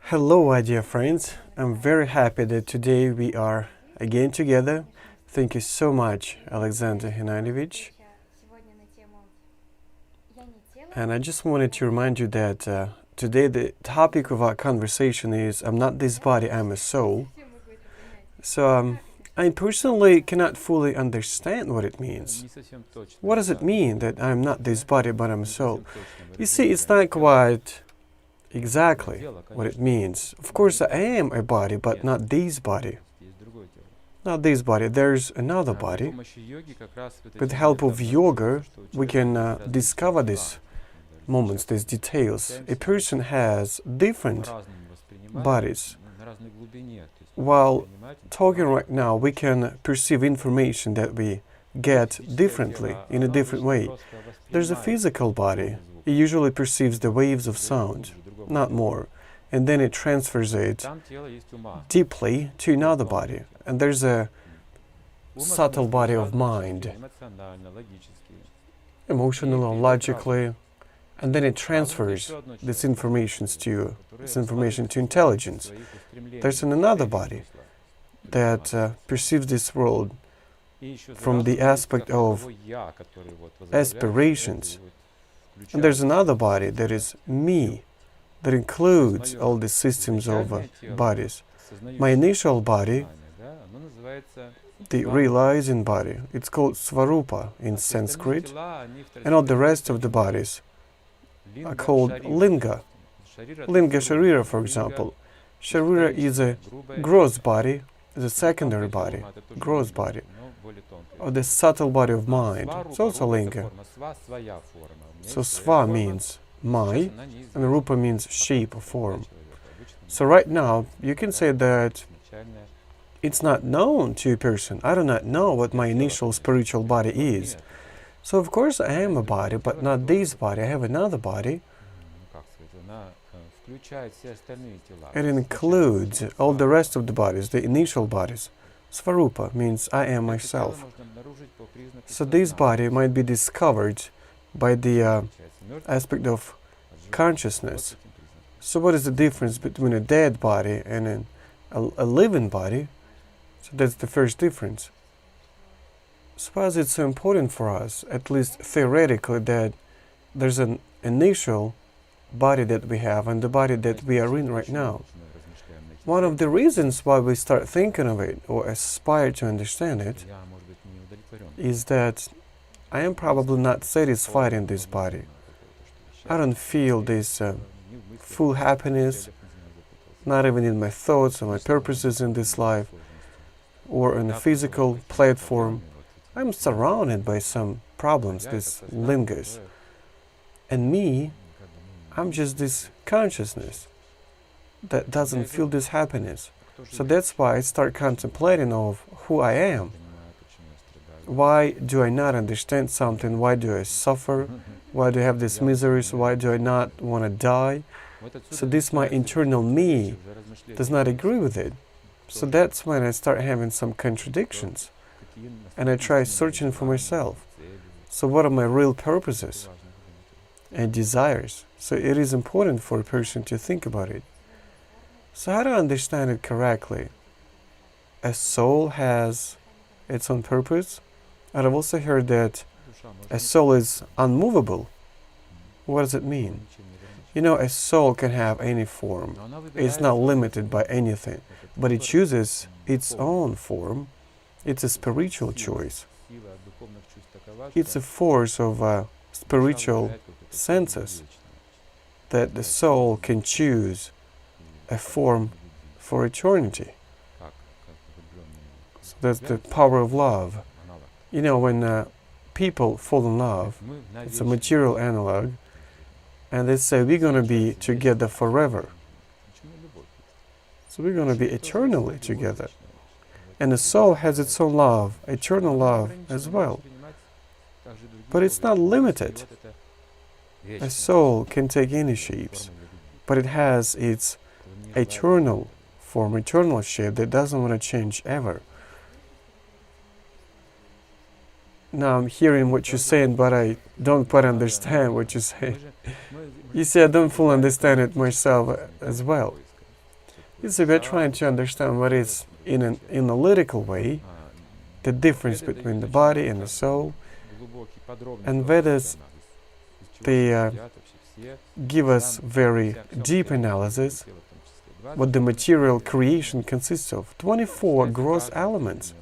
Hello, my dear friends. I'm very happy that today we are again together. Thank you so much, Alexander Hennadovich. And I just wanted to remind you that today the topic of our conversation is I'm not this body, I'm a soul. So I personally cannot fully understand what it means. What does it mean that I'm not this body, but I'm a soul? You see, it's not quite exactly what it means. Of course, I am a body, but not this body. Not this body. There's another body. With the help of yoga, we can discover these moments, these details. A person has different bodies. While talking right now, we can perceive information that we get differently, in a different way. There's a physical body. It usually perceives the waves of sound, not more. And then it transfers it deeply to another body. And there's a subtle body of mind, emotionally or logically. And then it transfers this information to intelligence. There's another body that perceives this world from the aspect of aspirations. And there's another body that is me, that includes all the systems of bodies. My initial body, the realizing body, it's called Svarupa in Sanskrit, and all the rest of the bodies are called Linga. Linga Sharira, for example. Sharira is a gross body, is a secondary body, gross body, or the subtle body of mind. It's also Linga. So Sva means my, and Rupa means shape or form. So right now, you can say that it's not known to a person. I do not know what my initial spiritual body is. So of course I am a body, but not this body. I have another body. It includes all the rest of the bodies, the initial bodies. Svarupa means I am myself. So this body might be discovered by the aspect of consciousness. So what is the difference between a dead body and a living body? So that's the first difference. So why is it so important for us, at least theoretically, that there's an initial body that we have and the body that we are in right now? One of the reasons why we start thinking of it or aspire to understand it is that I am probably not satisfied in this body. I don't feel this full happiness, not even in my thoughts or my purposes in this life or on a physical platform. I'm surrounded by some problems, these lingas. And me, I'm just this consciousness that doesn't feel this happiness. So that's why I start contemplating of who I am. Why do I not understand something? Why do I suffer? Why do I have these miseries? Why do I not want to die? So this my internal me does not agree with it. So that's when I start having some contradictions. And I try searching for myself. So what are my real purposes and desires? So it is important for a person to think about it. So how do I understand it correctly? A soul has its own purpose. And I've also heard that a soul is unmovable. What does it mean? You know, a soul can have any form. It's not limited by anything, but it chooses its own form. It's a spiritual choice. It's a force of spiritual senses that the soul can choose a form for eternity. So that's the power of love. You know, when people fall in love, it's a material analog, and they say we're going to be together forever. So we're going to be eternally together. And the soul has its own love, eternal love as well. But it's not limited. A soul can take any shapes, but it has its eternal form, eternal shape that doesn't want to change ever. Now I'm hearing what you're saying, but I don't quite understand what you're saying. You see, I don't fully understand it myself as well. You see, we're trying to understand what is, in an analytical way, the difference between the body and the soul, and Vedas, they give us very deep analysis what the material creation consists of. 24 gross elements.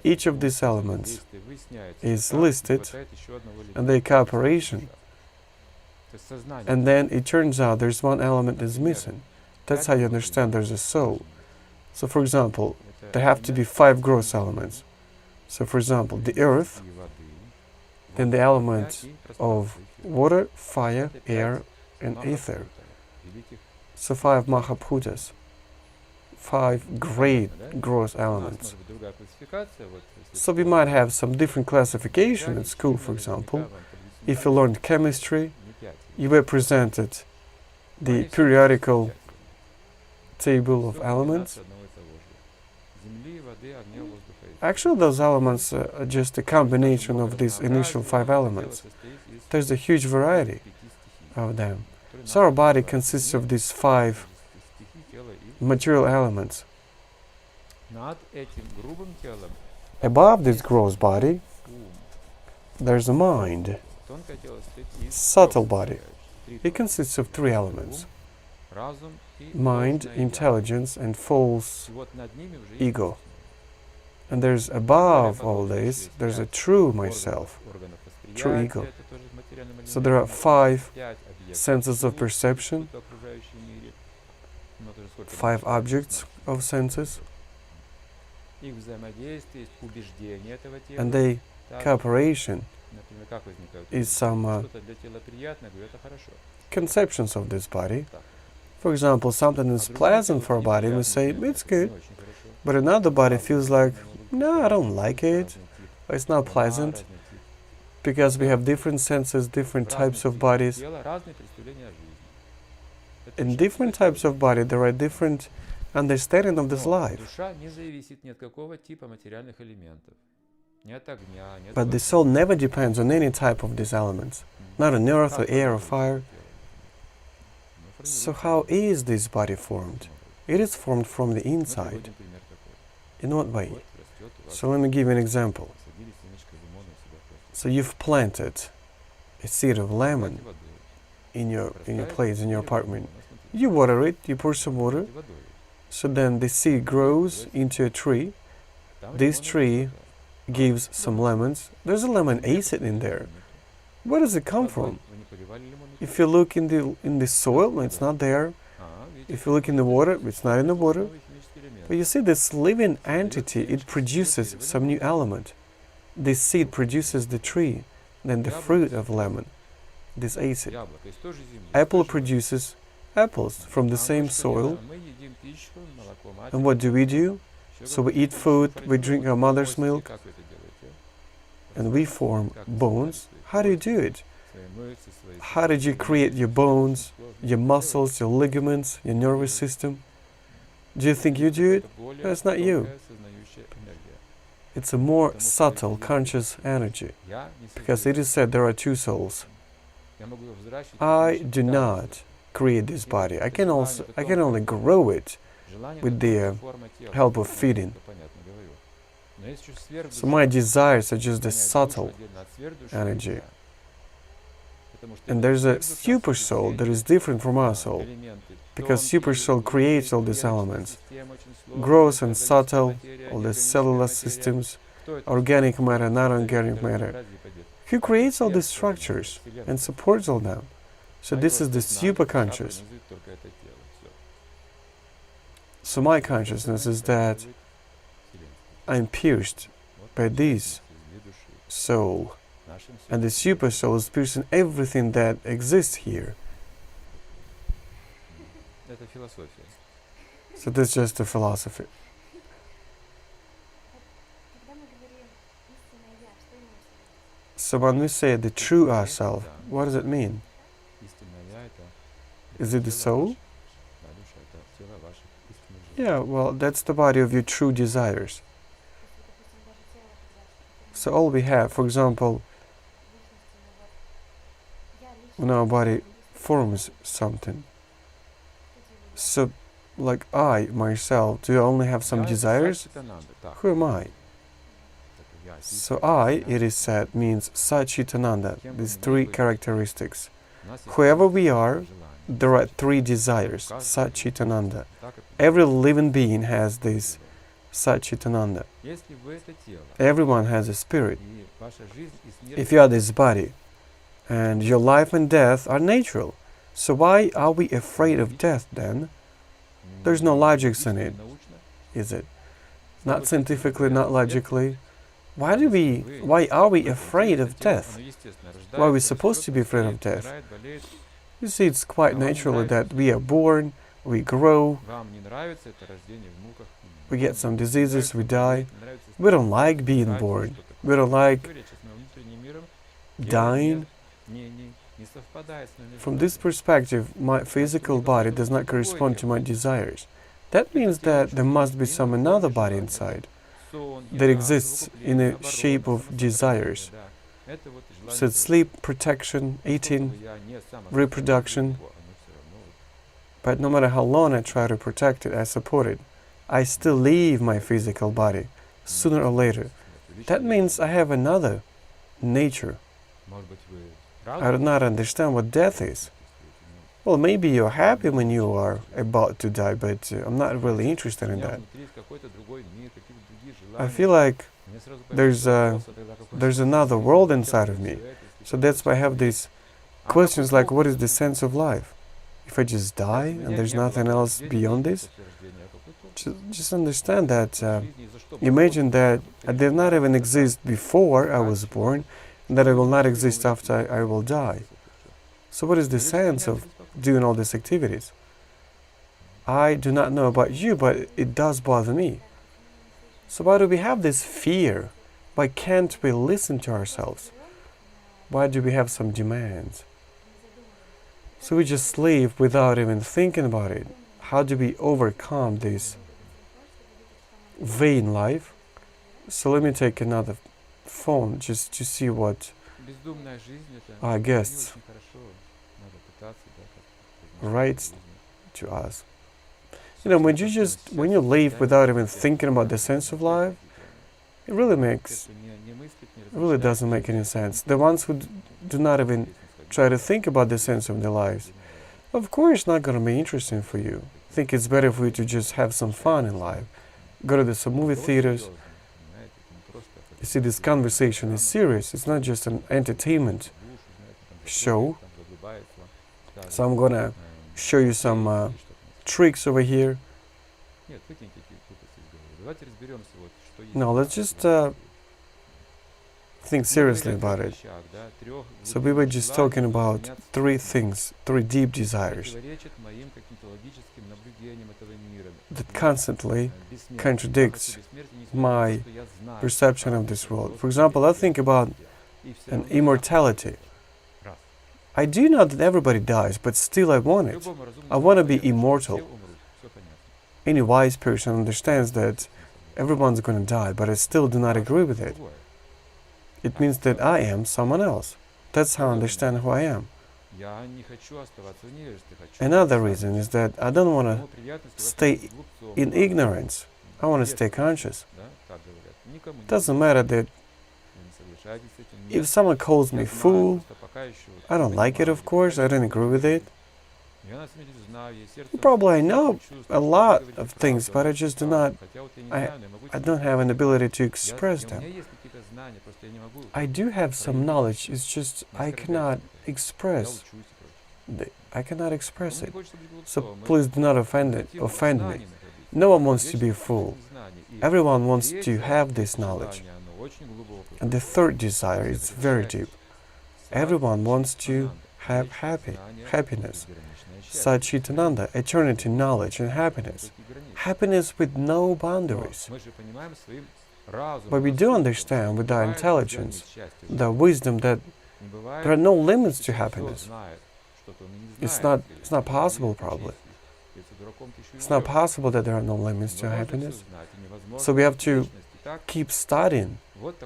Each of these elements is listed and their cooperation. And then it turns out there's one element that's missing. That's how you understand there's a soul. So for example, there have to be 5 gross elements. So for example, the earth, then the element of water, fire, air, and ether. So 5 Mahabhutas, 5 great gross elements. So we might have some different classification at school, for example. If you learned chemistry, you were presented the periodical table of elements. Actually, those elements are just a combination of these initial 5 elements. There's a huge variety of them. So our body consists of these 5 material elements. Above this gross body, there's a mind, subtle body. It consists of 3 elements: mind, intelligence, and false ego. And there's above all this, there's a true myself, true ego. So there are 5 senses of perception, 5 objects of senses, and their cooperation is some conceptions of this body. For example, something is pleasant for a body, we say, it's good. But another body feels like, no, I don't like it, it's not pleasant. Because we have different senses, different types of bodies. In different types of body, there are different understanding of this life. But the soul never depends on any type of these elements, not on earth or air or fire. So how is this body formed? It is formed from the inside. In what way? So let me give you an example. So you've planted a seed of lemon in your place, in your apartment. You water it, you pour some water. So then the seed grows into a tree. This tree gives some lemons. There's a lemon acid in there. Where does it come from? If you look in the soil, it's not there. If you look in the water, it's not in the water. But you see, this living entity, it produces some new element. This seed produces the tree, then the fruit of lemon, this acid. Apple produces apples from the same soil. And what do? So we eat food, we drink our mother's milk, and we form bones. How do you do it? How did you create your bones, your muscles, your ligaments, your nervous system? Do you think you do it? No, it's not you. It's a more subtle, conscious energy, because it is said there are 2 souls. I do not create this body. I can only grow it with the help of feeding. So my desires are just the subtle energy. And there's a super soul that is different from our soul, because super soul creates all these elements, gross and subtle, all the cellular systems, organic matter, non-organic matter. He creates all these structures and supports all them. So this is the super conscious. So my consciousness is that I'm pierced by this soul, and the super soul is piercing everything that exists here. So that's just a philosophy. So when we say the true ourself, what does it mean? Is it the soul? Yeah, well, that's the body of your true desires. So all we have, for example, when our body forms something, so like I, myself, do I only have some desires? Who am I? So I, it is said, means Satchitananda, these three characteristics. Whoever we are, there are three desires, Satchitananda. Every living being has this Satchitananda. Everyone has a spirit. If you are this body, and your life and death are natural, so why are we afraid of death then? There's no logic in it, is it? Not scientifically, not logically. Why are we afraid of death? Why are we supposed to be afraid of death? You see, it's quite natural that we are born, we grow, we get some diseases, we die. We don't like being born. We don't like dying. From this perspective, my physical body does not correspond to my desires. That means that there must be some another body inside that exists in a shape of desires. So sleep, protection, eating, reproduction. But no matter how long I try to protect it, I support it, I still leave my physical body, sooner or later. That means I have another nature. I do not understand what death is. Well, maybe you're happy when you are about to die, but I'm not really interested in that. I feel like there's another world inside of me. So that's why I have these questions like, what is the sense of life? If I just die and there's nothing else beyond this? Just understand that, imagine that I did not even exist before I was born, and that I will not exist after I will die. So what is the sense of doing all these activities? I do not know about you, but it does bother me. So why do we have this fear? Why can't we listen to ourselves? Why do we have some demands? So we just live without even thinking about it. How do we overcome this vain life? So let me take another phone just to see what our guests write to us. You know, when you live without even thinking about the sense of life, it really doesn't make any sense. The ones who do not even try to think about the sense of their lives, of course it's not going to be interesting for you. I think it's better for you to just have some fun in life. Go to some movie theaters. You see, this conversation is serious. It's not just an entertainment show. So I'm going to show you some tricks over here. No, let's just think seriously about it. So we were just talking about three things, three deep desires that constantly contradicts my perception of this world. For example, I think about an immortality. I do know that everybody dies, but still I want it. I want to be immortal. Any wise person understands that everyone's going to die, but I still do not agree with it. It means that I am someone else. That's how I understand who I am. Another reason is that I don't want to stay in ignorance. I want to stay conscious. It doesn't matter that if someone calls me fool, I don't like it, of course, I don't agree with it. Probably I know a lot of things, but I just do not, I don't have an ability to express them. I do have some knowledge, it's just I cannot express it. So please do not offend me. No one wants to be a fool. Everyone wants to have this knowledge. And the third desire is very deep. Everyone wants to have happiness. Satchitananda, eternity, knowledge, and happiness. Happiness with no boundaries. But we do understand with our intelligence, the wisdom, that there are no limits to happiness. It's not possible, probably. It's not possible that there are no limits to happiness. So we have to keep studying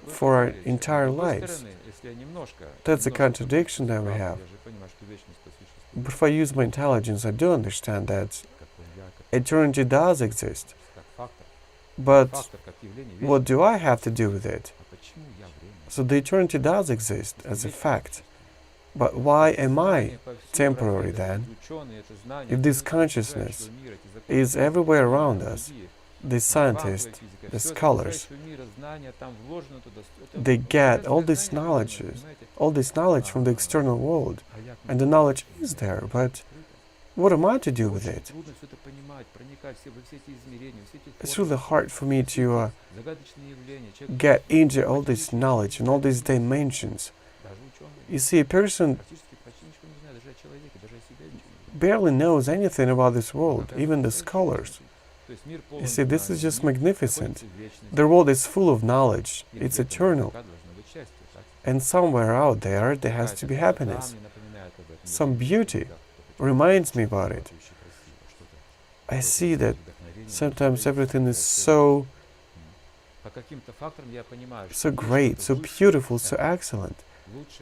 for our entire lives. That's a contradiction that we have. But if I use my intelligence, I do understand that eternity does exist. But what do I have to do with it? So the eternity does exist as a fact. But why am I temporary then? If this consciousness is everywhere around us, the scientists, the scholars, they get all this knowledge from the external world, and the knowledge is there, but what am I to do with it? It's really hard for me to get into all this knowledge and all these dimensions. You see, a person barely knows anything about this world, even the scholars. You see, this is just magnificent. The world is full of knowledge, it's eternal. And somewhere out there has to be happiness. Some beauty reminds me about it. I see that sometimes everything is so great, so beautiful, so excellent.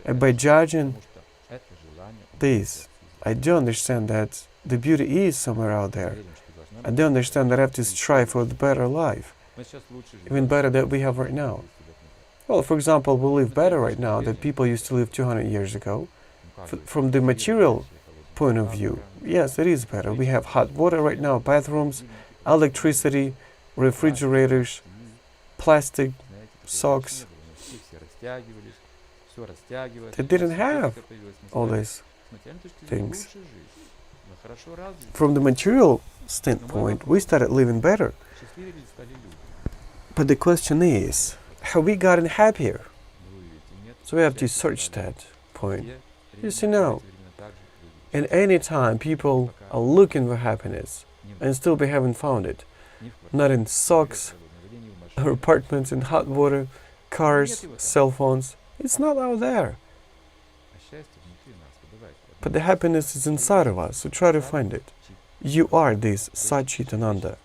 And by judging this, I do understand that the beauty is somewhere out there. I do understand that I have to strive for the better life, even better than we have right now. Well, for example, we live better right now than people used to live 200 years ago. From the material point of view, yes, it is better. We have hot water right now, bathrooms, electricity, refrigerators, plastic, socks. They didn't have all these things. From the material standpoint, we started living better. But the question is, have we gotten happier? So we have to search that point. You see, no. And any time people are looking for happiness and still they haven't found it. Not in socks, or apartments, in hot water, cars, cell phones. It's not out there. But the happiness is inside of us, so try to find it. You are this Satchitananda.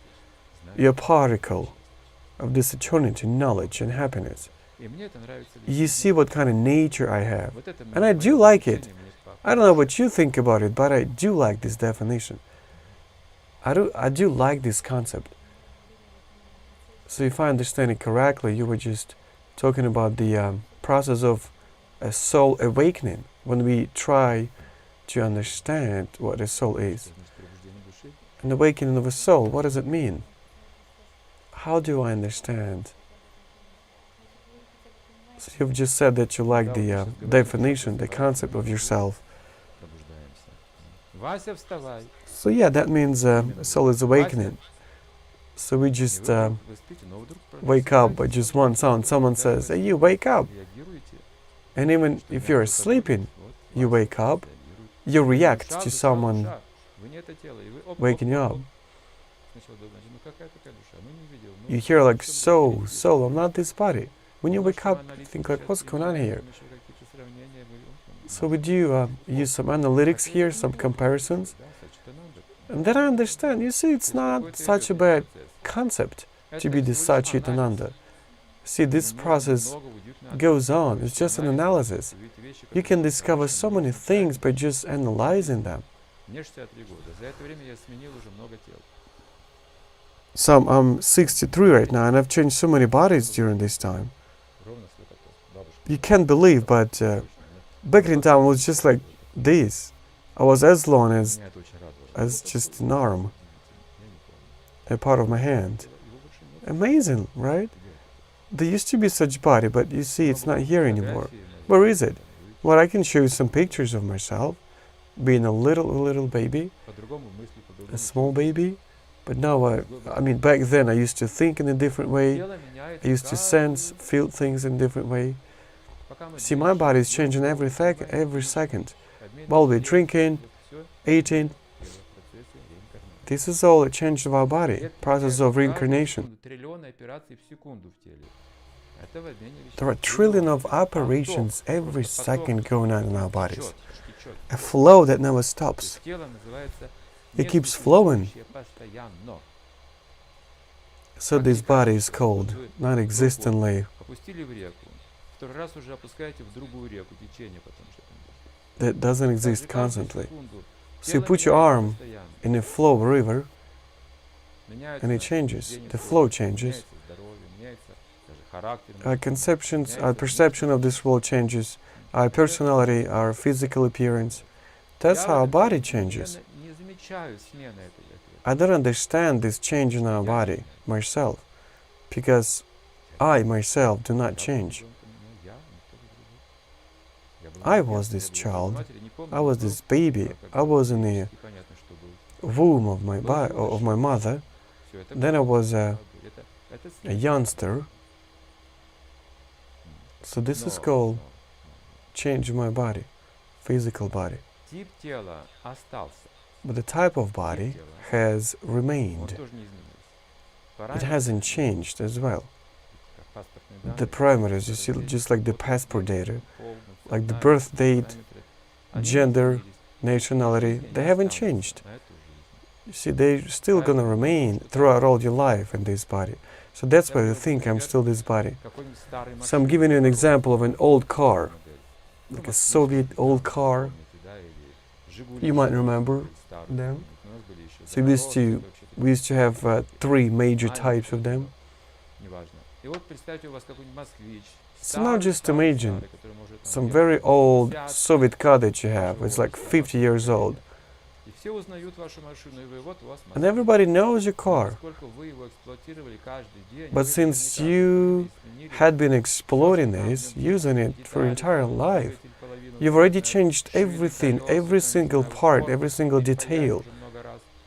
You're a particle of this eternity, knowledge and happiness. You see what kind of nature I have. And I do like it. I don't know what you think about it, but I do like this definition. I do like this concept. So if I understand it correctly, you were just talking about the process of a soul awakening, when we try to understand what a soul is. An awakening of a soul, what does it mean? How do I understand? So you've just said that you like the definition, the concept of yourself. So yeah, that means soul is awakening. So we just wake up by just one sound. Someone says, "Hey, you wake up." And even if you're sleeping, you wake up, you react to someone waking you up. You hear like, soul, I'm not this body. When you wake up, you think like, what's going on here? So we do use some analytics here, some comparisons. And then I understand, you see, it's not such a bad concept to be the Satchitananda. See, this process goes on, it's just an analysis. You can discover so many things by just analyzing them. So I'm 63 right now, and I've changed so many bodies during this time. You can't believe, but back in time it was just like this. I was as long as just an arm, a part of my hand. Amazing, right? There used to be such body, but you see, it's not here anymore. Where is it? Well, I can show you some pictures of myself, being a little baby, a small baby. But now, I mean, back then I used to think in a different way. I used to sense, feel things in a different way. See, my body is changing every second. While we're drinking, eating. This is all a change of our body, process of reincarnation. There are trillions of operations every second going on in our bodies. A flow that never stops. It keeps flowing. So this body is called non-existently, that doesn't exist constantly. So you put your arm in a flow river and it changes, the flow changes. Our conceptions, our perception of this world changes, our personality, our physical appearance. That's how our body changes. I don't understand this change in our body, myself, because I, myself, do not change. I was this child, I was this baby, I was in the womb of my mother, then I was a youngster. So this is called change in my body, physical body. But the type of body has remained. It hasn't changed as well. The parameters, you see, just like the passport data, like the birth date, gender, nationality, they haven't changed. You see, they're still gonna remain throughout all your life in this body. So that's why you think I'm still this body. So I'm giving you an example of an old car, like a Soviet old car. You might remember them. So we used to have 3 major types of them. So now just imagine some very old Soviet car that you have. It's like 50 years old. And everybody knows your car. But since you had been exploiting this, using it for your entire life, you've already changed everything, every single part, every single detail,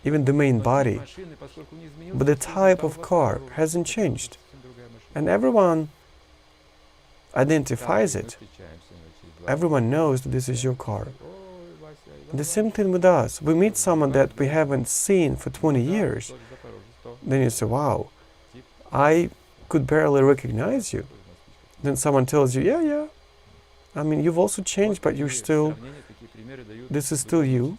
even the main body. But the type of car hasn't changed. And everyone identifies it. Everyone knows that this is your car. The same thing with us. We meet someone that we haven't seen for 20 years. Then you say, wow, I could barely recognize you. Then someone tells you, yeah. I mean, you've also changed, but you're still, this is still you.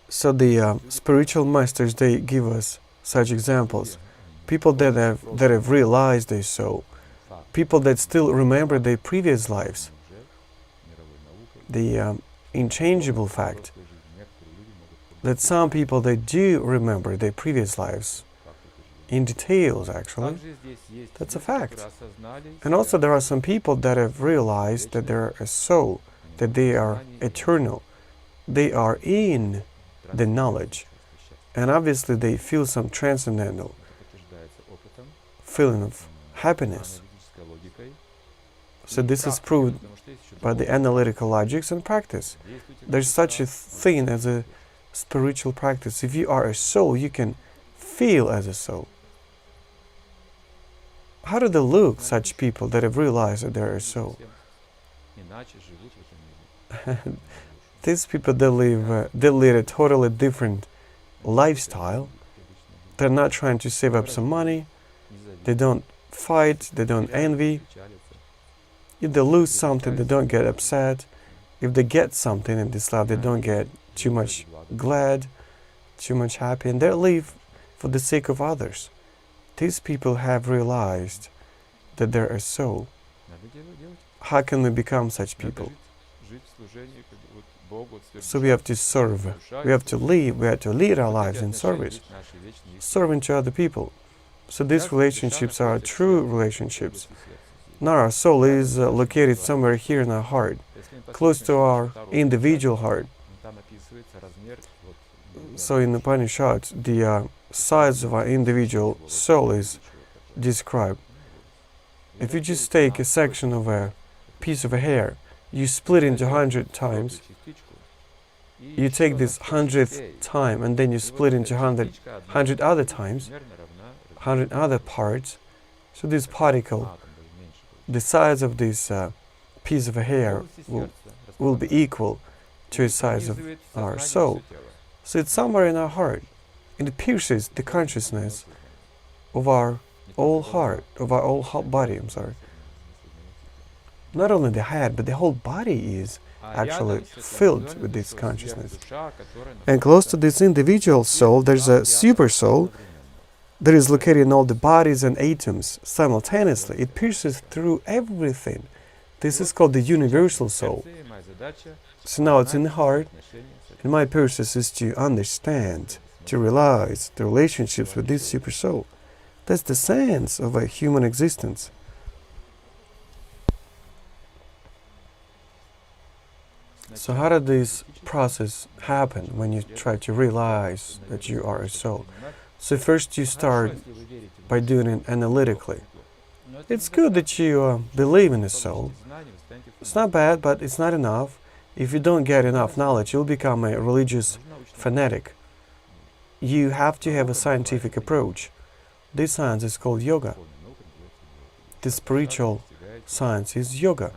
So the spiritual masters, they give us such examples. People that have realized their soul. People that still remember their previous lives. The inchangeable fact that some people, they do remember their previous lives in details, actually. That's a fact. And also there are some people that have realized that they're a soul, that they are eternal. They are in the knowledge. And obviously they feel some transcendental feeling of happiness. So this is proved by the analytical logics and practice. There's such a thing as a spiritual practice. If you are a soul, you can feel as a soul. How do they look, such people that have realized that they're a soul? These people, they lead a totally different lifestyle. They're not trying to save up some money. They don't fight. They don't envy. If they lose something, they don't get upset. If they get something in this life, they don't get too much glad, too much happy, and they live for the sake of others. These people have realized that they're a soul. How can we become such people? So we have to serve, we have to live, we have to lead our lives in service, serving to other people. So these relationships are true relationships. Now our soul is located somewhere here in our heart, close to our individual heart. So in the Upanishads, the size of our individual soul is described. If you just take a section of a piece of a hair, you split into 100 times, you take this 100th time and then you split into 100 other times, 100 other parts. So this particle, the size of this piece of a hair will be equal to the size of our soul. So it's somewhere in our heart, and it pierces the consciousness of our whole heart, of our whole body, Not only the head, but the whole body is actually filled with this consciousness. And close to this individual soul, there's a super soul that is located in all the bodies and atoms simultaneously. It pierces through everything. This is called the universal soul. So now it's in the heart, and my purpose is to understand, to realize the relationships with this super soul. That's the sense of a human existence. So how does this process happen when you try to realize that you are a soul? So first you start by doing it analytically. It's good that you believe in the soul. It's not bad, but it's not enough. If you don't get enough knowledge, you'll become a religious fanatic. You have to have a scientific approach. This science is called yoga. The spiritual science is yoga.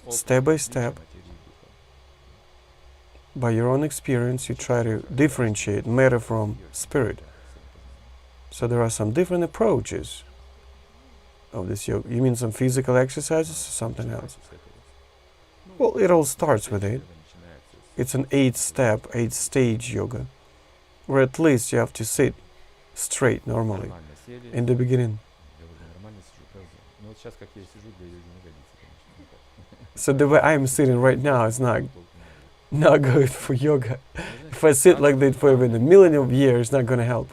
Step by step, by your own experience, you try to differentiate matter from spirit. So there are some different approaches of this yoga. You mean some physical exercises or something else? Well, it all starts with it. It's an 8-step, 8-stage yoga, where at least you have to sit straight normally in the beginning. So the way I'm sitting right now is not good for yoga. If I sit like that for even a million of years, it's not going to help.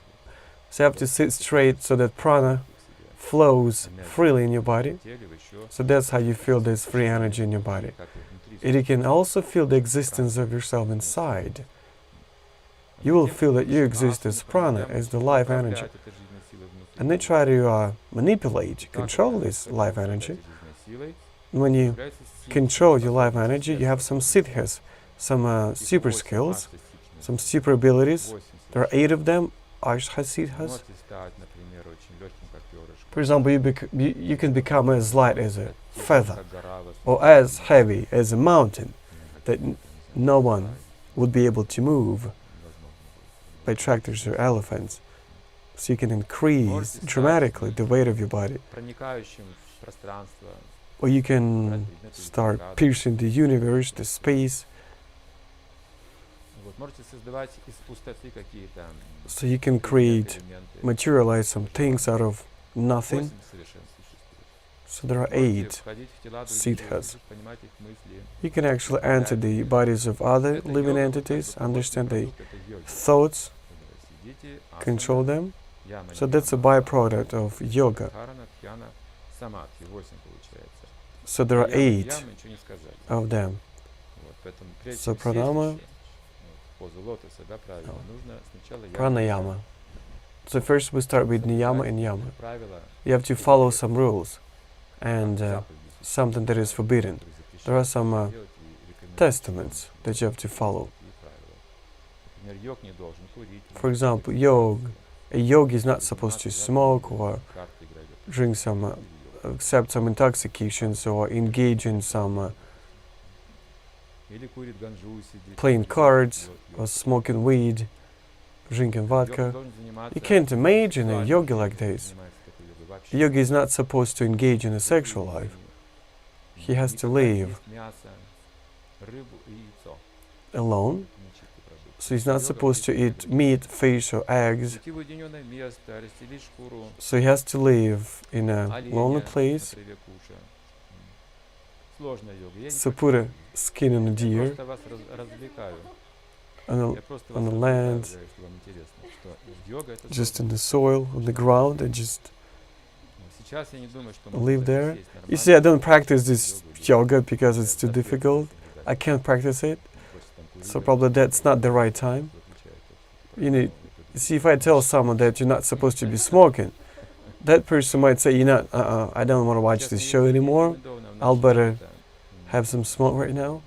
So you have to sit straight so that prana flows freely in your body. So that's how you feel this free energy in your body. And you can also feel the existence of yourself inside. You will feel that you exist as prana, as the life energy. And they try to manipulate, control this life energy. When you control your life energy, you have some siddhas, some super skills, some super abilities. There are 8 of them, siddhas. For example, you can become as light as a feather, or as heavy as a mountain that no one would be able to move by tractors or elephants. So you can increase dramatically the weight of your body. Or you can start piercing the universe, the space. So you can materialize some things out of nothing. So there are 8 siddhas. You can actually enter the bodies of other living entities, understand the thoughts, control them. So that's a byproduct of yoga. So there are 8 of them. So pranayama, pranayama. So first we start with niyama and yama. You have to follow some rules and something that is forbidden. There are some testaments that you have to follow. For example, a yogi is not supposed to smoke or drink accept some intoxications or engage in some playing cards or smoking weed, drinking vodka. You can't imagine a yogi like this. A yogi is not supposed to engage in a sexual life. He has to live alone. So he's not supposed to eat meat, fish or eggs. So he has to live in a lonely place. So put a skin on a deer on the land, just in the soil, on the ground, and just live there. You see, I don't practice this yoga because it's too difficult. I can't practice it. So probably that's not the right time. You see, if I tell someone that you're not supposed to be smoking, that person might say, I don't want to watch this show anymore. I'll better have some smoke right now.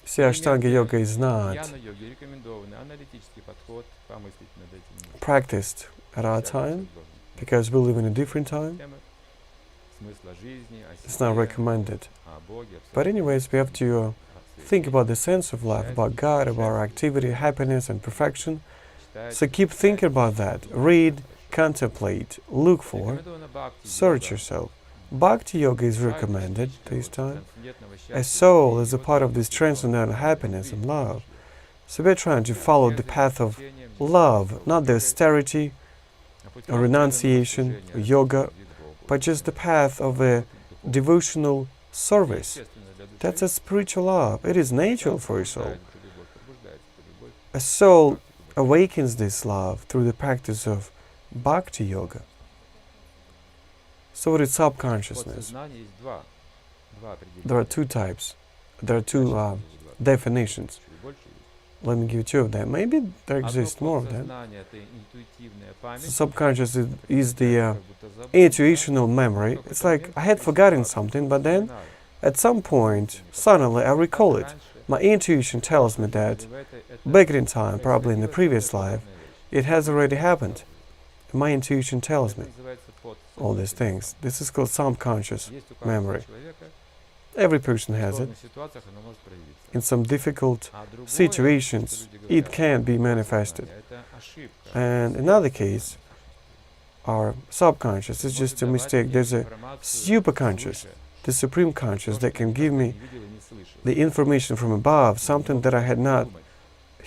See, Ashtanga Yoga is not practiced at our time because we live in a different time. It's not recommended. But anyways, we have to think about the sense of life, about God, about our activity, happiness and perfection. So keep thinking about that. Read, contemplate, look for, search yourself. Bhakti yoga is recommended this time. A soul is a part of this transcendental happiness and love. So we're trying to follow the path of love, not the austerity or renunciation, or yoga, but just the path of a devotional service. That's a spiritual love. It is natural for a soul. A soul awakens this love through the practice of bhakti yoga. So what is subconsciousness? There are two types. There are two definitions. Let me give two of them. Maybe there exist more of them. So subconscious is the intuitional memory. It's like I had forgotten something, but then at some point, suddenly I recall it. My intuition tells me that back in time, probably in the previous life, it has already happened. My intuition tells me all these things. This is called subconscious memory. Every person has it. In some difficult situations, it can be manifested. And another case, our subconscious is just a mistake. There's a superconscious, the supreme conscious, that can give me the information from above, something that I had not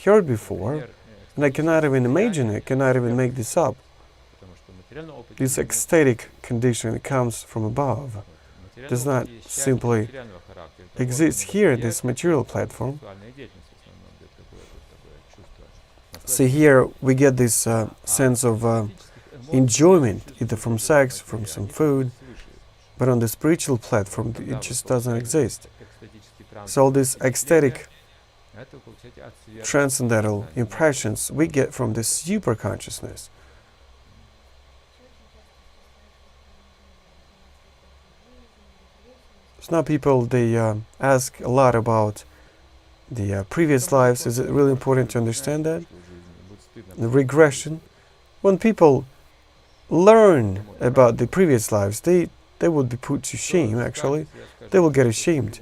heard before, and I cannot even imagine it, cannot even make this up. This ecstatic condition comes from above. Does not simply exist here in this material platform. See, here we get this sense of enjoyment, either from sex, from some food, but on the spiritual platform it just doesn't exist. So all these ecstatic, transcendental impressions we get from this super consciousness. So now people, they ask a lot about the previous lives. Is it really important to understand that? The regression. When people learn about the previous lives, they would be put to shame, actually. They will get ashamed.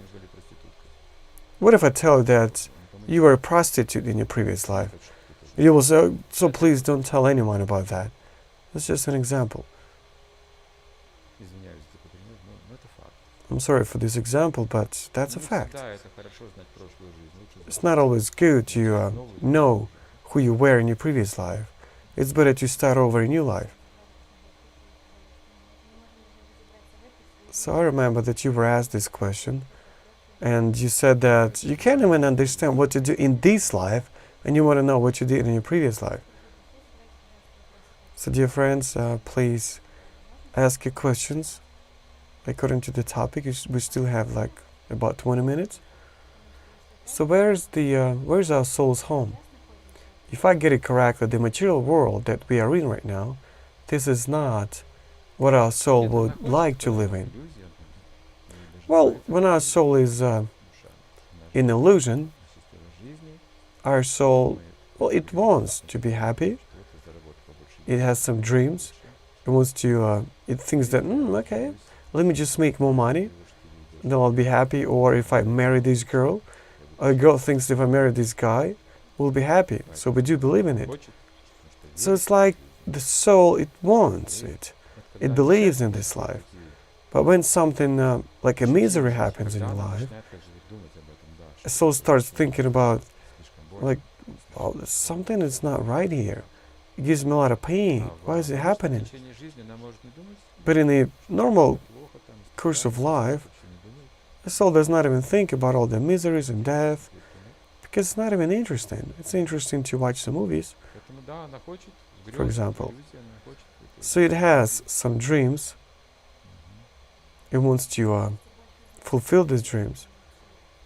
What if I tell you that you were a prostitute in your previous life? You will say, so please don't tell anyone about that. That's just an example. I'm sorry for this example, but that's a fact. It's not always good to know who you were in your previous life. It's better to start over a new life. So I remember that you were asked this question, and you said that you can't even understand what to do in this life, and you want to know what you did in your previous life. So dear friends, please ask your questions according to the topic. We still have like about 20 minutes. So where's our soul's home? If I get it correctly, the material world that we are in right now, this is not what our soul would like to live in. Well, when our soul is in illusion, our soul, well, it wants to be happy. It has some dreams. It wants to, it thinks that, okay, let me just make more money, then I'll be happy. Or if I marry this girl, a girl thinks if I marry this guy, we'll be happy. So we do believe in it. So it's like the soul, it wants it. It believes in this life. But when something like a misery happens in your life, a soul starts thinking about, like, oh, something is not right here. It gives me a lot of pain. Why is it happening? But in a normal course of life, the soul does not even think about all the miseries and death, because it's not even interesting. It's interesting to watch the movies, for example. So it has some dreams. It wants to fulfill these dreams.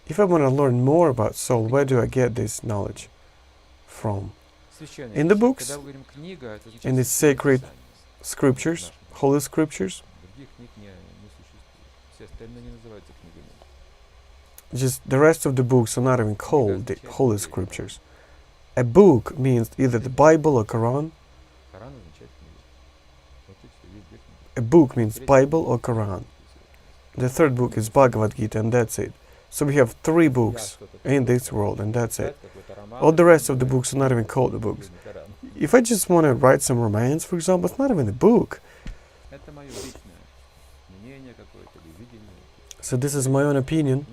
If I want to learn more about soul, where do I get this knowledge from? In the books, in the sacred scriptures, holy scriptures. Just the rest of the books are not even called the holy scriptures. A book means either the Bible or Quran. A book means Bible or Quran. The third book is Bhagavad Gita, and that's it. So we have 3 books in this world, and that's it. All the rest of the books are not even called the books. If I just want to write some romance, for example, it's not even a book. So this is my own opinion,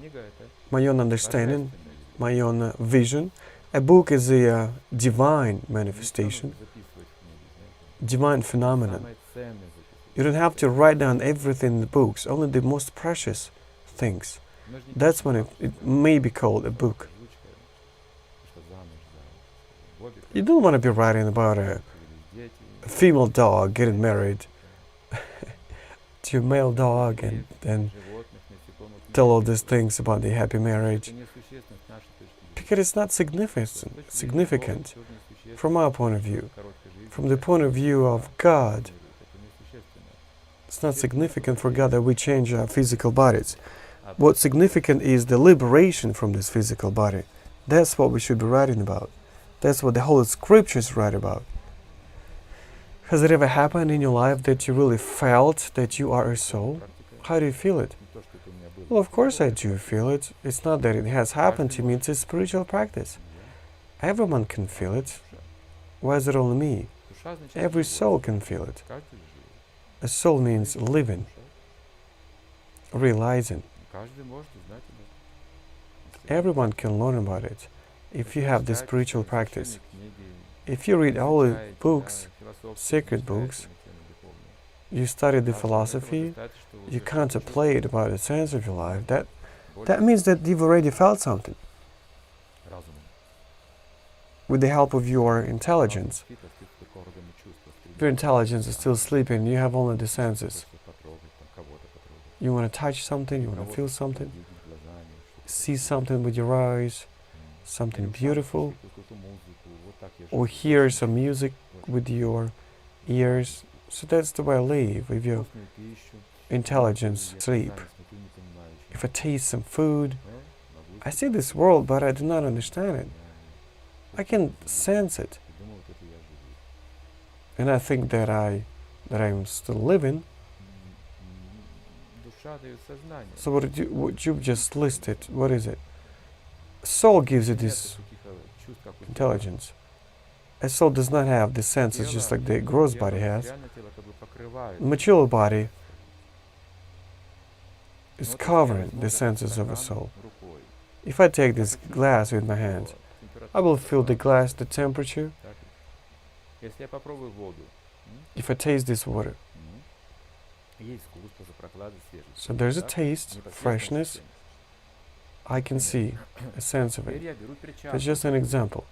my own understanding, my own vision. A book is a divine manifestation. divine phenomenon. You don't have to write down everything in the books, only the most precious things. That's when it may be called a book. You don't want to be writing about a female dog getting married to a male dog and tell all these things about the happy marriage. Because it's not significant from our point of view. From the point of view of God, it's not significant for God that we change our physical bodies. What's significant is the liberation from this physical body. That's what we should be writing about. That's what the Holy Scriptures write about. Has it ever happened in your life that you really felt that you are a soul? How do you feel it? Well, of course I do feel it. It's not that it has happened to me, it's a spiritual practice. Everyone can feel it. Why is it only me? Every soul can feel it. A soul means living, realizing. Everyone can learn about it if you have the spiritual practice. If you read all the books, sacred books, you study the philosophy, you contemplate about the sense of your life, that means that you've already felt something. With the help of your intelligence. If your intelligence is still sleeping, you have only the senses. You want to touch something, you want to feel something, see something with your eyes, something beautiful, or hear some music with your ears. So that's the way I live, with your intelligence sleep. If I taste some food, I see this world, but I do not understand it. I can sense it. And I think that I'm still living. So what you've just listed, what is it? Soul gives you this intelligence. A soul does not have the senses just like the gross body has. The material body is covering the senses of a soul. If I take this glass with my hands, I will feel the glass, the temperature. If I taste this water, so there's a taste, freshness, I can see a sense of it. That's just an example.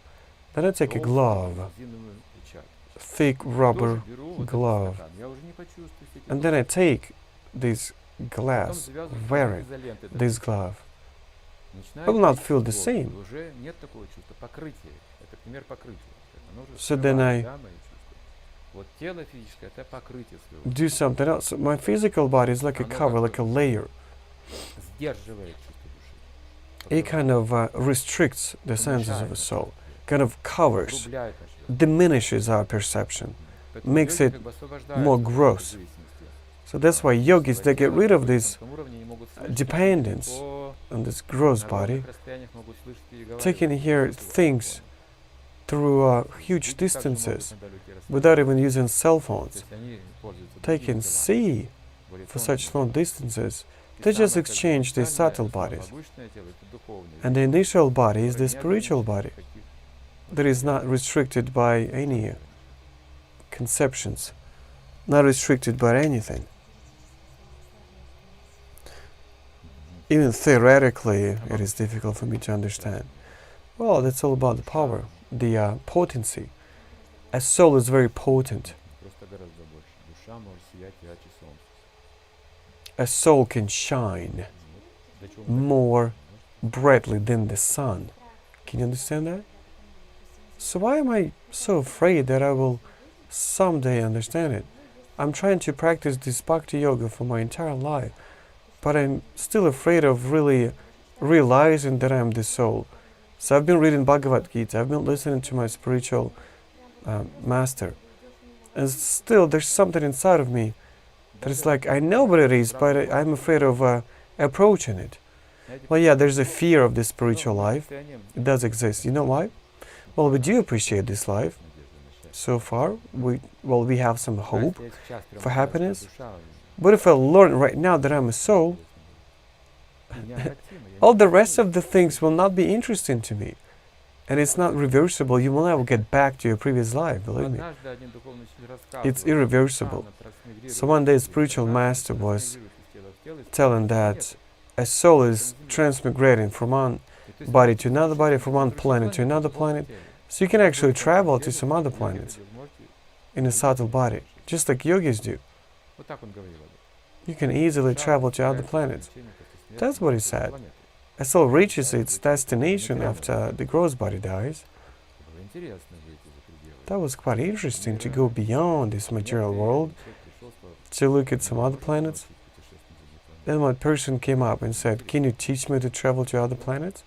Then I take a glove, thick rubber glove, and then I take this glass, wearing this glove. I will not feel the same. So then I do something else. My physical body is like a cover, like a layer. It kind of restricts the senses of the soul, kind of covers, diminishes our perception, makes it more gross. So that's why yogis, they get rid of this dependence on this gross body. They can hear things through huge distances without even using cell phones. They can see for such long distances. They just exchange these subtle bodies. And the initial body is the spiritual body that is not restricted by any conceptions, not restricted by anything. Even theoretically, it is difficult for me to understand. Well, that's all about the power, the potency. A soul is very potent. A soul can shine more brightly than the sun. Can you understand that? So why am I so afraid that I will someday understand it? I'm trying to practice this bhakti yoga for my entire life, but I'm still afraid of really realizing that I'm the soul. So I've been reading Bhagavad Gita, I've been listening to my spiritual master, and still there's something inside of me that is like, I know what it is, but I'm afraid of approaching it. Well, yeah, there's a fear of the spiritual life. It does exist. You know why? Well, we do appreciate this life. So far, we have some hope for happiness. But if I learn right now that I'm a soul, all the rest of the things will not be interesting to me. And it's not reversible. You will never get back to your previous life, believe me. It's irreversible. So one day a spiritual master was telling that a soul is transmigrating from one body to another body, from one planet to another planet. So you can actually travel to some other planets in a subtle body, just like yogis do. You can easily travel to other planets. That's what he said. A soul reaches its destination after the gross body dies. That was quite interesting, to go beyond this material world, to look at some other planets. Then one person came up and said, "Can you teach me to travel to other planets?"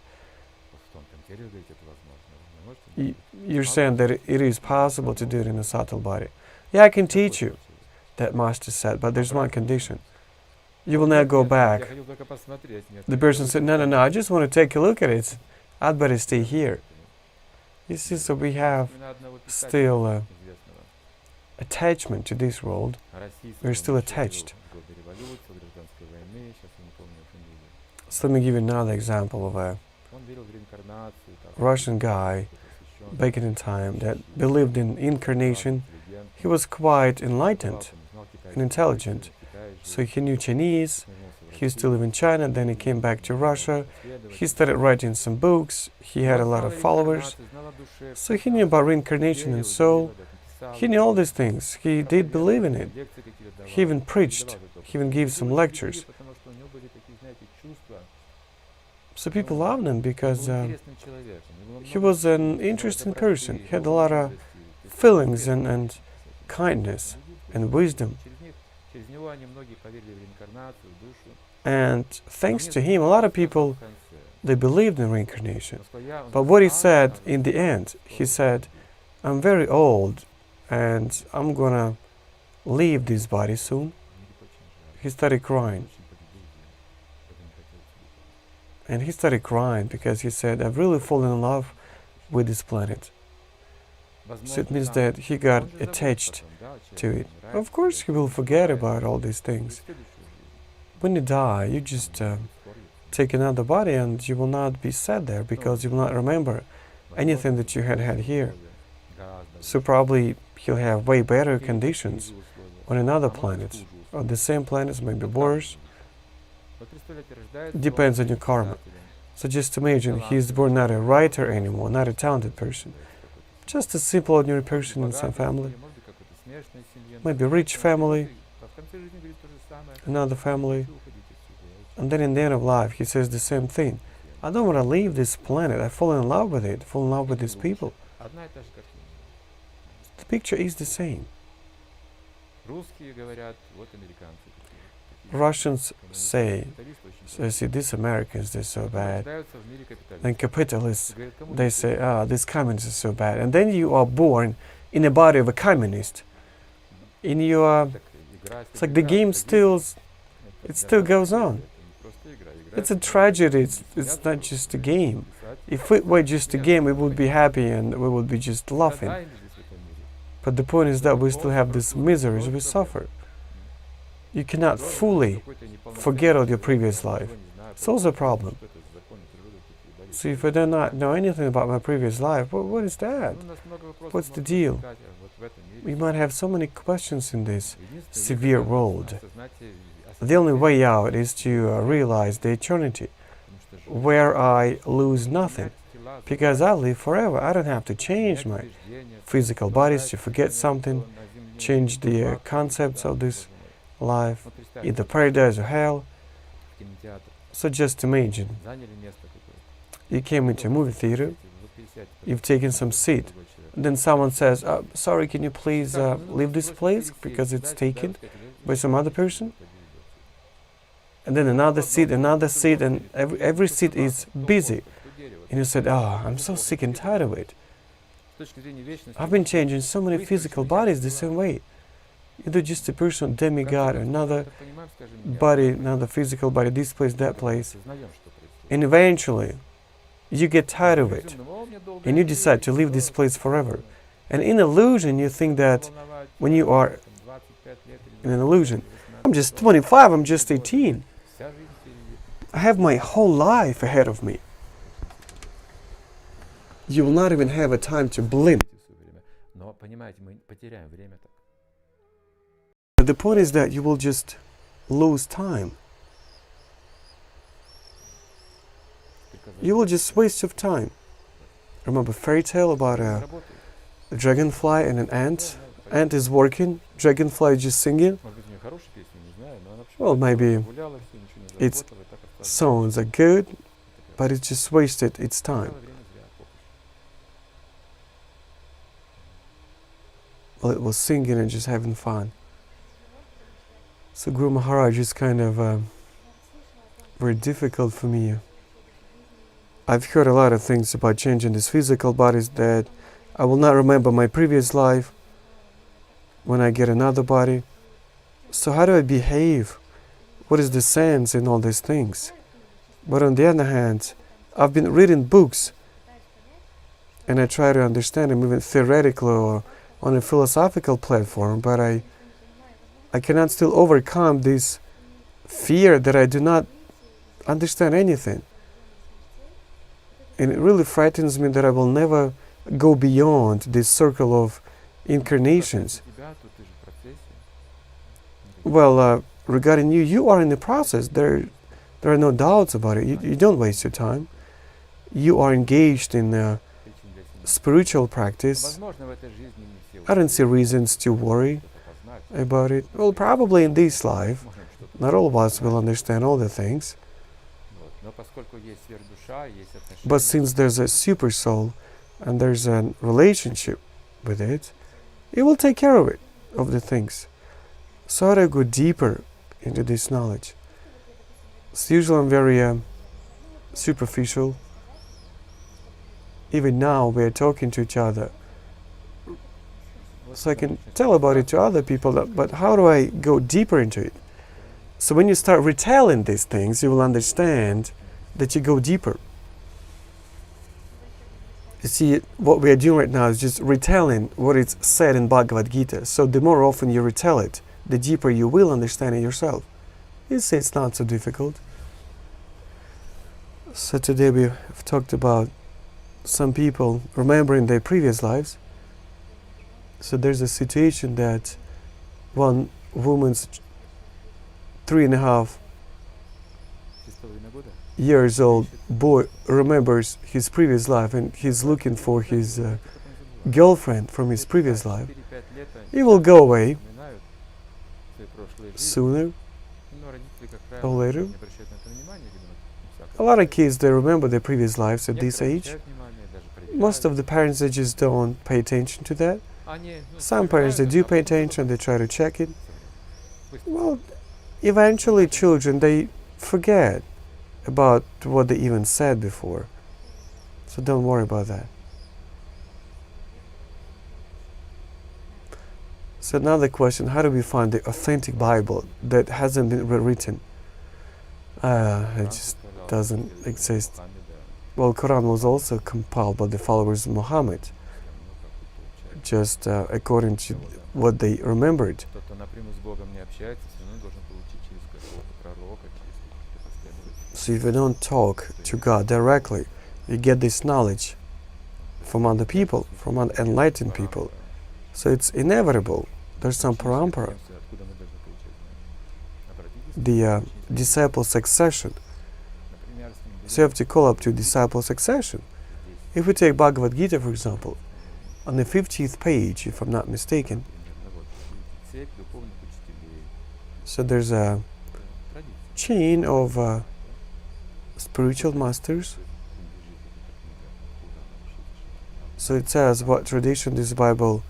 You're saying that it is possible to do it in a subtle body. Yeah, I can teach you, that master said, but there's one condition. You will not go back. The person said, no, I just want to take a look at it. I'd better stay here. You see, so we have still attachment to this world. We're still attached. So let me give you another example of a Russian guy back in time that believed in incarnation. He was quite enlightened and intelligent. So he knew Chinese, he used to live in China, then he came back to Russia, he started writing some books, he had a lot of followers, so he knew about reincarnation and soul, he knew all these things, he did believe in it, he even preached, he even gave some lectures. So people loved him because he was an interesting person, he had a lot of feelings and kindness and wisdom. And thanks to him, a lot of people, they believed in reincarnation. But what he said in the end, he said, I'm very old and I'm gonna leave this body soon. He started crying. And he started crying because he said, I've really fallen in love with this planet. So it means that he got attached to it. Of course, he will forget about all these things. When you die, you just take another body and you will not be sad there because you will not remember anything that you had here. So probably he'll have way better conditions on another planet, or the same planets, maybe worse. Depends on your karma. So just imagine, he's born not a writer anymore, not a talented person. Just a simple ordinary person in some family. Maybe a rich family, another family. And then in the end of life, he says the same thing. I don't want to leave this planet. I fall in love with it. I fall in love with these people. The picture is the same. Russians say, so you see, these Americans, they're so bad. Then capitalists, they say, these communists are so bad. And then you are born in the body of a communist. And you are, it's like the game still goes on. It's a tragedy, it's not just a game. If it were just a game, we would be happy and we would be just laughing. But the point is that we still have these miseries, we suffer. You cannot fully forget all your previous life. It's also a problem. So if I do not know anything about my previous life, what is that? What's the deal? We might have so many questions in this severe world. The only way out is to realize the eternity, where I lose nothing, because I live forever. I don't have to change my physical bodies to forget something, change the concepts of this life, either paradise or hell. So just imagine, you came into a movie theater, you've taken some seat, then someone says, sorry, can you please leave this place because it's taken by some other person? And then another seat, and every seat is busy. And you said, I'm so sick and tired of it. I've been changing so many physical bodies the same way. Either just a person, demigod, another body, another physical body, this place, that place. And eventually, you get tired of it. And you decide to leave this place forever. And in illusion, you think that when you are in an illusion, I'm just 25, I'm just 18. I have my whole life ahead of me. You will not even have a time to blink. But the point is that you will just lose time. You will just waste your time. Remember a fairy tale about a dragonfly and an ant? Ant is working, dragonfly is just singing. Well, maybe its songs are good, but it just wasted its time. Well, it was singing and just having fun. So Guru Maharaj is kind of very difficult for me. I've heard a lot of things about changing these physical bodies that I will not remember my previous life when I get another body. So how do I behave? What is the sense in all these things? But on the other hand, I've been reading books and I try to understand them even theoretically or on a philosophical platform, but I cannot still overcome this fear that I do not understand anything. And it really frightens me that I will never go beyond this circle of incarnations. Well, regarding you, you are in the process. There are no doubts about it. You don't waste your time. You are engaged in spiritual practice. I don't see reasons to worry about it. Well, probably in this life, not all of us will understand all the things. But since there's a super soul and there's a relationship with it, it will take care of it, of the things. So how do I go deeper into this knowledge? So usually I'm very superficial. Even now we are talking to each other. So I can tell about it to other people, but how do I go deeper into it? So when you start retelling these things, you will understand that you go deeper. You see, what we are doing right now is just retelling what is said in Bhagavad Gita. So the more often you retell it, the deeper you will understand it yourself. You see, it's not so difficult. So today we have talked about some people remembering their previous lives. So there's a situation that one woman's 3.5 years old boy remembers his previous life and he's looking for his girlfriend from his previous life. He will go away sooner or later. A lot of kids, they remember their previous lives at this age. Most of the parents, they just don't pay attention to that. Some parents, they do pay attention, they try to check it. Well, eventually children, they forget about what they even said before. So don't worry about that. So another question, how do we find the authentic Bible that hasn't been rewritten? It just doesn't exist. Well, Quran was also compiled by the followers of Muhammad, just according to what they remembered. So if you don't talk to God directly, you get this knowledge from other people, from enlightened people. So it's inevitable. There's some parampara. The disciple succession. So you have to call up to disciple succession. If we take Bhagavad Gita, for example, on the 50th page, if I'm not mistaken, so there's a chain of spiritual masters. So it says what tradition this Bible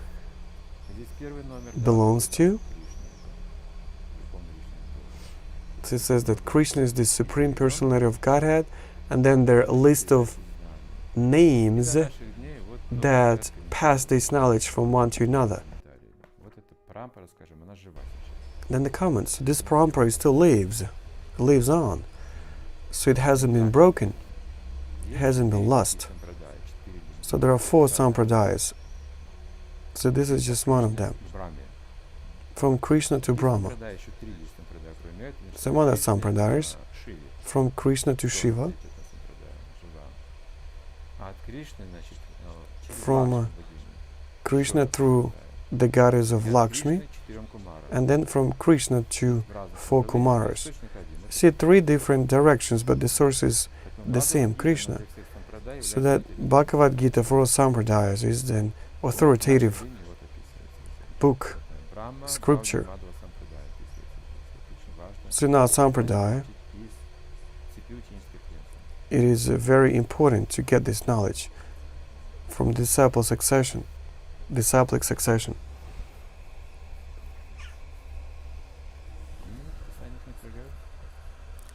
belongs to. So it says that Krishna is the Supreme Personality of Godhead, and then there are a list of names that pass this knowledge from one to another. Then the comments, this parampara still lives on. So it hasn't been broken, it hasn't been lost. So there are 4 sampradayas. So this is just one of them. From Krishna to Brahma. Some other sampradayas. From Krishna to Shiva. from Krishna through the goddess of Lakshmi, and then from Krishna to 4 Kumaras. See, 3 different directions, but the source is the same, Krishna. So that Bhagavad Gita for all Sampradayas is an authoritative book, scripture. So in our Sampradaya, it is very important to get this knowledge from disciplic succession.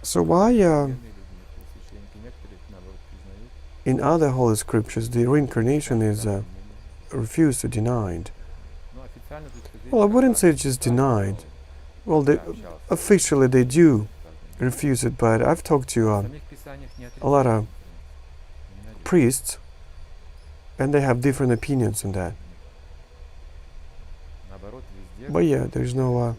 So why in other holy scriptures the reincarnation is refused or denied? Well, I wouldn't say just denied. Well, officially they do refuse it, but I've talked to a lot of priests, and they have different opinions on that. But yeah, there's no...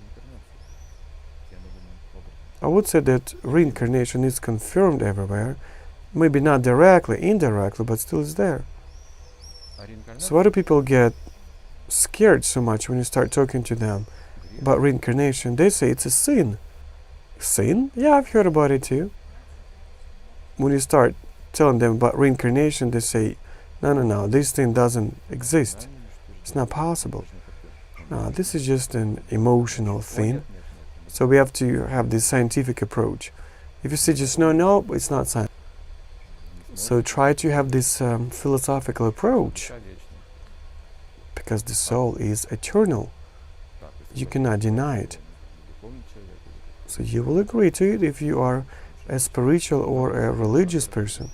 I would say that reincarnation is confirmed everywhere. Maybe not directly, indirectly, but still is there. So why do people get scared so much when you start talking to them about reincarnation? They say it's a sin. Sin? Yeah, I've heard about it too. When you start telling them about reincarnation, they say, no, this thing doesn't exist. It's not possible. No, this is just an emotional thing. So we have to have this scientific approach. If you say just no, it's not science. So try to have this philosophical approach, because the soul is eternal. You cannot deny it. So you will agree to it if you are a spiritual or a religious person.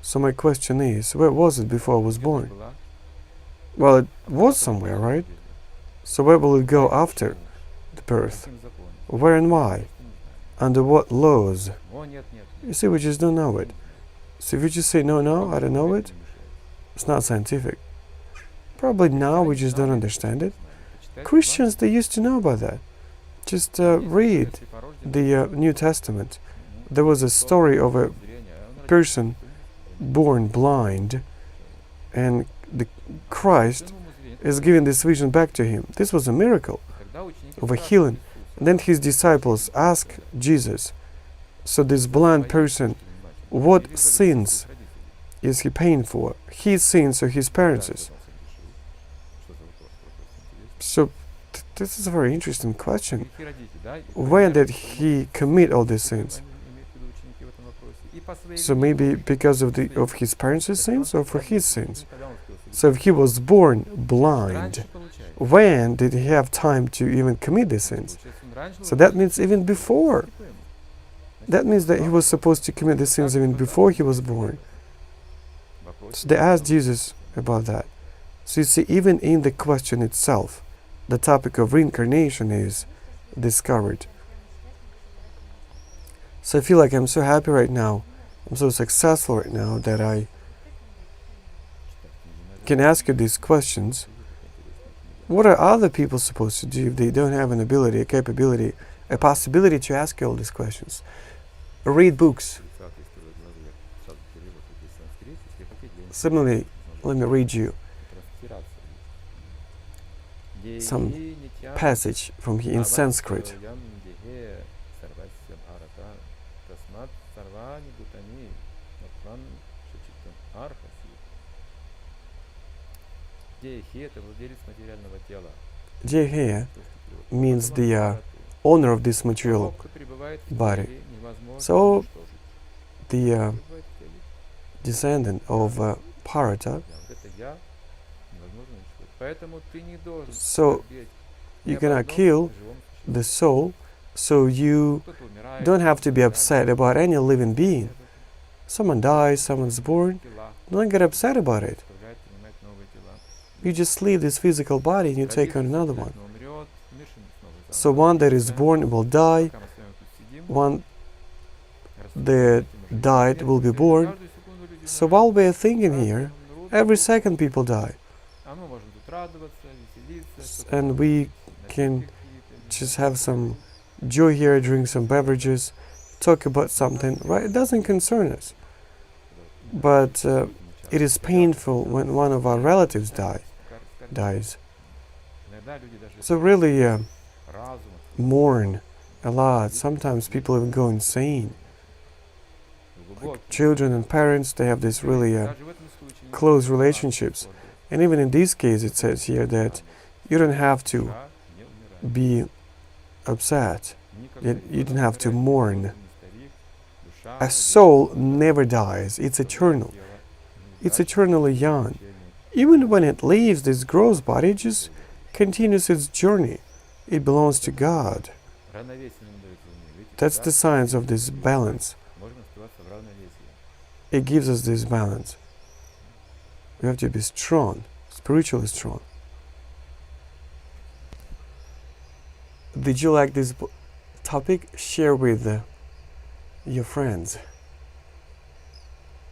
So my question is, where was it before I was born? Well, it was somewhere, right? So where will it go after the birth? Where and why? Under what laws? You see, we just don't know it. So if you just say, no, I don't know it, it's not scientific. Probably now we just don't understand it. Christians, they used to know about that. Just read the New Testament. There was a story of a person born blind, and the Christ is giving this vision back to him. This was a miracle of a healing. And then his disciples asked Jesus, so this blind person, what sins is he paying for? His sins or his parents'? So this is a very interesting question. When did he commit all these sins? So maybe because of his parents' sins or for his sins? So if he was born blind, when did he have time to even commit these sins? So that means even before. That means that he was supposed to commit the sins even before he was born. So they asked Jesus about that. So you see, even in the question itself, the topic of reincarnation is discovered. So I feel like I'm so happy right now, I'm so successful right now that I can ask you these questions. What are other people supposed to do if they don't have an ability, a capability, a possibility to ask you all these questions? Read books. Similarly, let me read you some passage from here in Sanskrit. Jayheya means the owner of this material body. So the descendant of Bharata. So you cannot kill the soul, so you don't have to be upset about any living being. Someone dies, someone's born, don't get upset about it. You just leave this physical body and you take on another one. So one that is born will die, one that died will be born. So while we are thinking here, every second people die. And we can just have some joy here, drink some beverages, talk about something, right? It doesn't concern us. But It is painful when one of our relatives dies. So really mourn a lot. Sometimes people even go insane. Like children and parents, they have this really close relationships. And even in this case, it says here that you don't have to be upset. You don't have to mourn. A soul never dies. It's eternal. It's eternally young. Even when it leaves this gross body, it just continues its journey. It belongs to God. That's the science of this balance. It gives us this balance. We have to be strong, spiritually strong. Did you like this topic? Share with your friends.